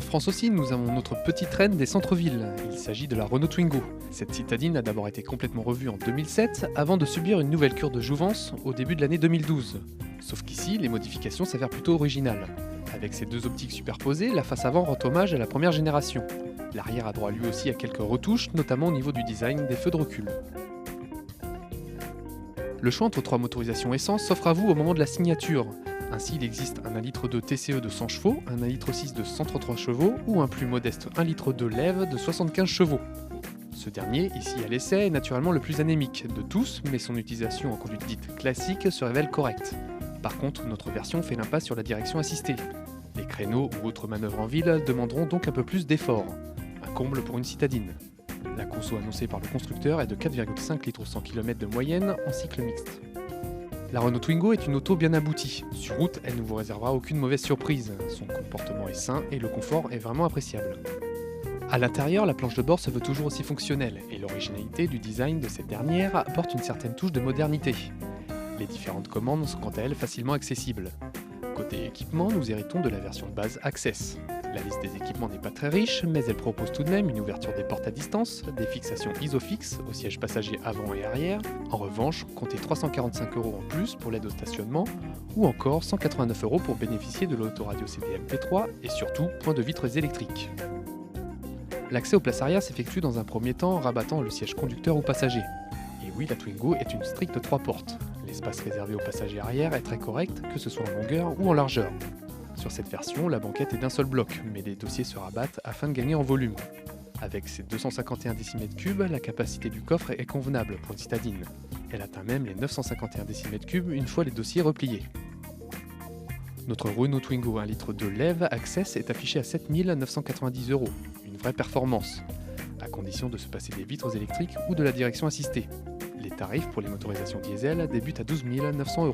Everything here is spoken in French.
France aussi, nous avons notre petite reine des centres-villes. Il s'agit de la Renault Twingo. Cette citadine a d'abord été complètement revue en 2007 avant de subir une nouvelle cure de jouvence au début de l'année 2012. Sauf qu'ici, les modifications s'avèrent plutôt originales. Avec ses deux optiques superposées, la face avant rend hommage à la première génération. L'arrière a droit lui aussi à quelques retouches, notamment au niveau du design des feux de recul. Le choix entre trois motorisations essence s'offre à vous au moment de la signature. Ainsi, il existe un 1,2 litre TCE de 100 chevaux, un 1,6 litre de 133 chevaux ou un plus modeste 1,2 litre LEV de 75 chevaux. Ce dernier, ici à l'essai, est naturellement le plus anémique de tous, mais son utilisation en conduite dite classique se révèle correcte. Par contre, notre version fait l'impasse sur la direction assistée. Les créneaux ou autres manœuvres en ville demanderont donc un peu plus d'efforts. Un comble pour une citadine. La conso annoncée par le constructeur est de 4,5 litres au 100 km de moyenne en cycle mixte. La Renault Twingo est une auto bien aboutie. Sur route, elle ne vous réservera aucune mauvaise surprise. Son comportement est sain et le confort est vraiment appréciable. À l'intérieur, la planche de bord se veut toujours aussi fonctionnelle et l'originalité du design de cette dernière apporte une certaine touche de modernité. Les différentes commandes sont quant à elles facilement accessibles. Côté équipement, nous héritons de la version de base Access. La liste des équipements n'est pas très riche, mais elle propose tout de même une ouverture des portes à distance, des fixations ISOFIX au siège passager avant et arrière. En revanche, comptez 345 € en plus pour l'aide au stationnement, ou encore 189 € pour bénéficier de l'autoradio CDM-P3 et surtout point de vitres électriques. L'accès aux places arrière s'effectue dans un premier temps en rabattant le siège conducteur ou passager. Et oui, la Twingo est une stricte 3 portes. L'espace réservé aux passagers arrière est très correct, que ce soit en longueur ou en largeur. Sur cette version, la banquette est d'un seul bloc, mais les dossiers se rabattent afin de gagner en volume. Avec ses 251 décimètres-cubes, la capacité du coffre est convenable pour une citadine. Elle atteint même les 951 décimètres-cubes une fois les dossiers repliés. Notre Renault Twingo 1,2 litre LEV Access est affiché à 7 990 €, une vraie performance, à condition de se passer des vitres électriques ou de la direction assistée. Les tarifs pour les motorisations diesel débutent à 12 900 €.